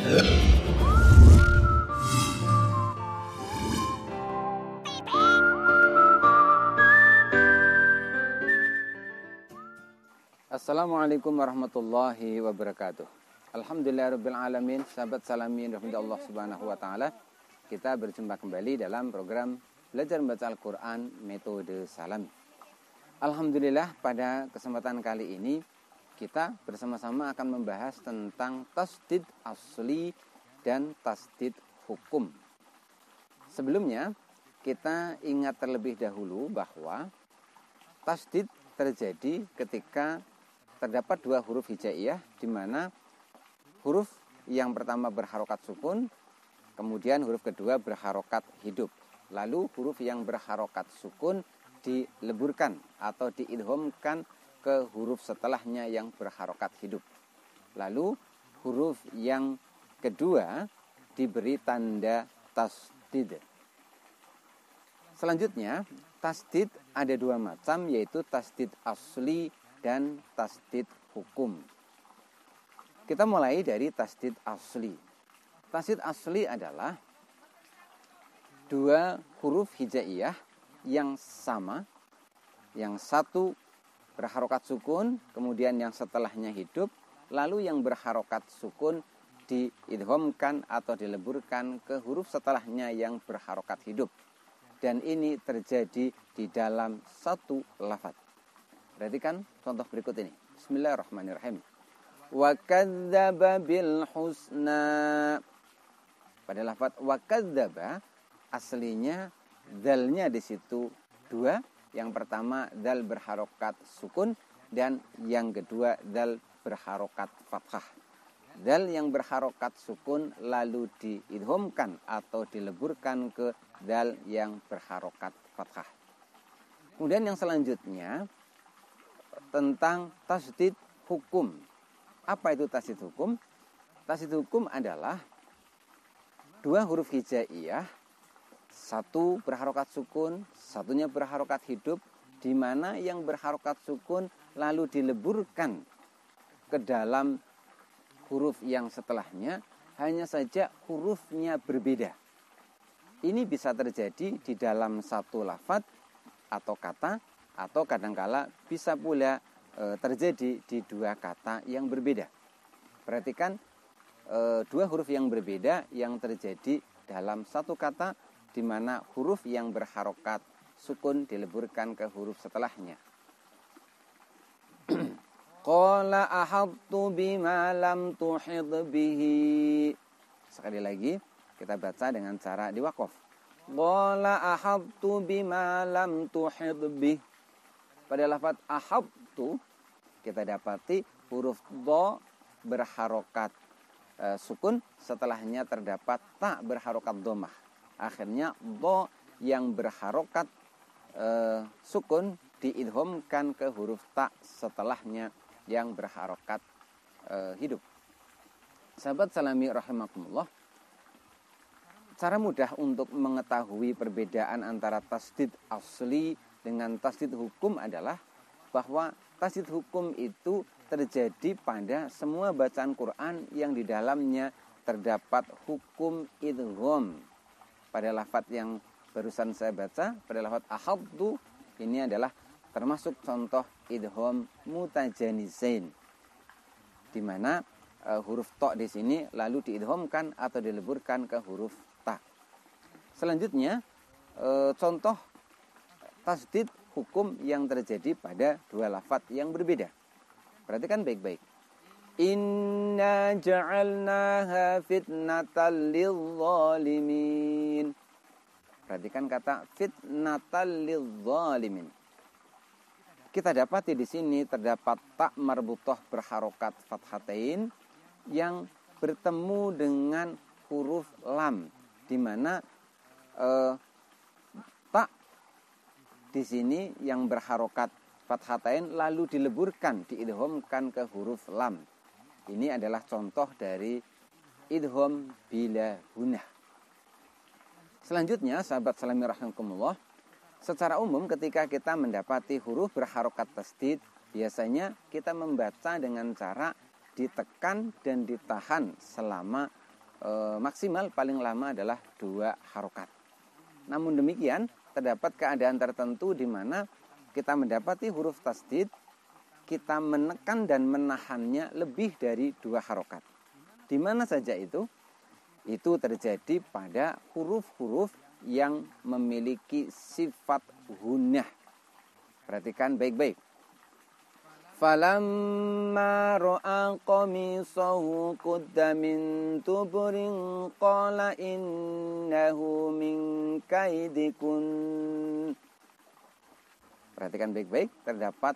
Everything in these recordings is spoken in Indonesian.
Assalamualaikum warahmatullahi wabarakatuh. Alhamdulillahirrabbilalamin. Sahabat salamin rahmatullah Allah subhanahu wa ta'ala. Kita berjumpa kembali dalam program Belajar Membaca Al-Quran Metode Salami. Alhamdulillah, pada kesempatan kali ini kita bersama-sama akan membahas tentang tasdid asli dan tasdid hukum. Sebelumnya kita ingat terlebih dahulu bahwa tasdid terjadi ketika terdapat dua huruf hijaiyah, di mana huruf yang pertama berharokat sukun, kemudian huruf kedua berharokat hidup. Lalu huruf yang berharokat sukun dileburkan atau diidghamkan ke huruf setelahnya yang berharokat hidup. Lalu huruf yang kedua diberi tanda tasdid. Selanjutnya, tasdid ada dua macam, yaitu tasdid asli dan tasdid hukum. Kita mulai dari tasdid asli. Tasdid asli adalah dua huruf hijaiyah yang sama, yang satu berharokat sukun, kemudian yang setelahnya hidup, lalu yang berharokat sukun diidghamkan atau dileburkan ke huruf setelahnya yang berharokat hidup. Dan ini terjadi di dalam satu lafaz. Perhatikan contoh berikut ini. Bismillahirrahmanirrahim. Wa kadzdzaba bil husna. Pada lafaz wa kadzdzaba aslinya dzalnya di situ dua. Yang pertama dzal berharokat sukun dan yang kedua dzal berharokat fathah. Dzal yang berharokat sukun lalu diidghamkan atau dileburkan ke dzal yang berharokat fathah. Kemudian yang selanjutnya tentang tasdid hukum. Apa itu tasdid hukum? Tasdid hukum adalah dua huruf hijaiyah, satu berharokat sukun, satunya berharokat hidup, di mana yang berharokat sukun lalu dileburkan ke dalam huruf yang setelahnya, hanya saja hurufnya berbeda. Ini bisa terjadi di dalam satu lafaz atau kata, atau kadangkala bisa pula terjadi di dua kata yang berbeda. Perhatikan dua huruf yang berbeda yang terjadi dalam satu kata, di mana huruf yang berharokat sukun dileburkan ke huruf setelahnya. Qala ahattu bima lam tuhid bihi. Sekali lagi kita baca dengan cara diwaqaf. Qala ahattu bima lam tuhid bihi. Pada lafaz ahabtu kita dapati huruf dha berharokat sukun, setelahnya terdapat ta berharokat dhammah. Akhirnya dha yang berharokat sukun diidghamkan ke huruf ta setelahnya yang berharokat hidup. Sahabat salami rahimakumullah, cara mudah untuk mengetahui perbedaan antara tasdid asli dengan tasdid hukum adalah bahwa tasdid hukum itu terjadi pada semua bacaan Quran yang di dalamnya terdapat hukum idgham. Pada lafaz yang barusan saya baca, pada lafaz ahaddu, ini adalah termasuk contoh idgham mutajanizain, di mana huruf ta di sini lalu diidghamkan atau dileburkan ke huruf ta. Selanjutnya contoh tasdid hukum yang terjadi pada dua lafaz yang berbeda. Perhatikan baik-baik. Inna ja'alnaha fitnatan lil-zalimin. Perhatikan kata fitnatan lil-zalimin. Kita dapati di sini terdapat ta marbutah berharokat fathatain yang bertemu dengan huruf lam, di mana ta di sini yang berharokat fathatain lalu dileburkan, diidghamkan ke huruf lam. Ini adalah contoh dari idgham bila gunnah. Selanjutnya, sahabat salami rahimakumullah, secara umum ketika kita mendapati huruf berharokat tasdid, biasanya kita membaca dengan cara ditekan dan ditahan selama maksimal paling lama adalah 2 harokat. Namun demikian, terdapat keadaan tertentu di mana kita mendapati huruf tasdid, kita menekan dan menahannya lebih dari 2 harokat. Di mana saja itu? Itu terjadi pada huruf-huruf yang memiliki sifat gunnah. Perhatikan baik-baik. Falamma ra'a qamisahu qudda min tuburin qala innahu min kaidikun. Perhatikan baik-baik, terdapat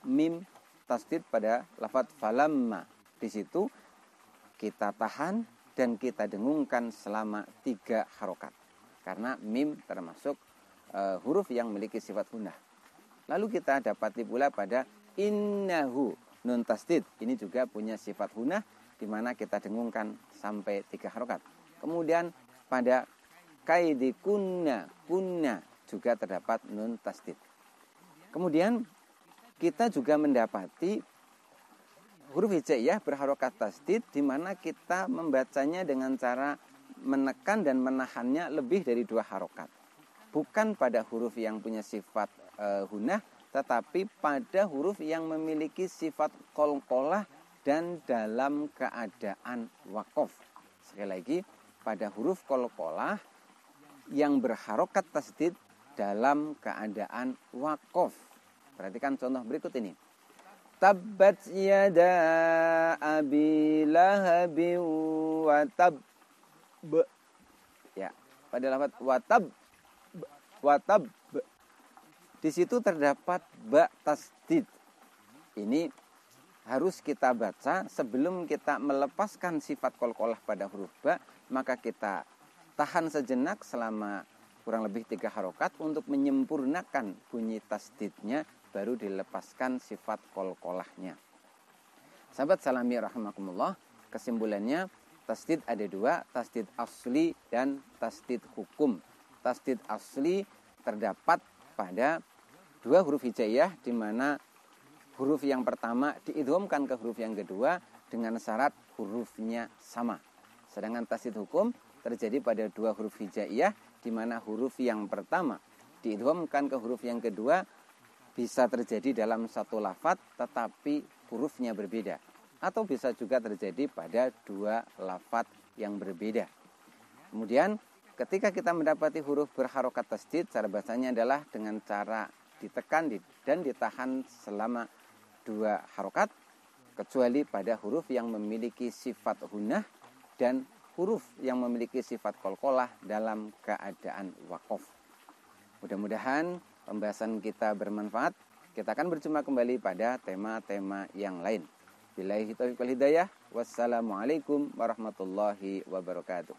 mim tasdid pada lafaz falamma. Di situ kita tahan dan kita dengungkan selama 3 harokat. Karena mim termasuk huruf yang memiliki sifat gunnah. Lalu kita dapati pula pada innahu nun tasdid, ini juga punya sifat gunnah di mana kita dengungkan sampai 3 harokat. Kemudian pada kaidikunna, kunna juga terdapat nun tasdid. Kemudian kita juga mendapati huruf hijaiyah berharokat tasdid di mana kita membacanya dengan cara menekan dan menahannya lebih dari 2 harokat. Bukan pada huruf yang punya sifat gunnah, tetapi pada huruf yang memiliki sifat qalqalah dan dalam keadaan waqaf. Sekali lagi, pada huruf qalqalah yang berharokat tasdid dalam keadaan waqaf. Perhatikan contoh berikut ini. Tabbat yada abi lahabin wa tab. Ya, pada lafaz wa tab. Di situ terdapat ba tasdid. Ini harus kita baca sebelum kita melepaskan sifat qalqalah pada huruf ba, maka kita tahan sejenak selama kurang lebih 3 harokat untuk menyempurnakan bunyi tasdidnya, baru dilepaskan sifat qalqalahnya. Sahabat salami rahimakumullah, kesimpulannya tasdid ada 2, tasdid asli dan tasdid hukum. Tasdid asli terdapat pada 2 huruf hijaiyah di mana huruf yang pertama diidghamkan ke huruf yang kedua dengan syarat hurufnya sama. Sedangkan tasdid hukum terjadi pada 2 huruf hijaiyah di mana huruf yang pertama diidghamkan ke huruf yang kedua bisa terjadi dalam satu lafaz tetapi hurufnya berbeda, atau bisa juga terjadi pada 2 lafaz yang berbeda. Kemudian ketika kita mendapati huruf berharokat tasdid, cara bacanya adalah dengan cara ditekan dan ditahan selama 2 harokat, kecuali pada huruf yang memiliki sifat gunnah dan huruf yang memiliki sifat qalqalah dalam keadaan waqaf. Mudah-mudahan pembahasan kita bermanfaat. Kita akan berjumpa kembali pada tema-tema yang lain. Billahi taufiq wal hidayah. Wassalamualaikum warahmatullahi wabarakatuh.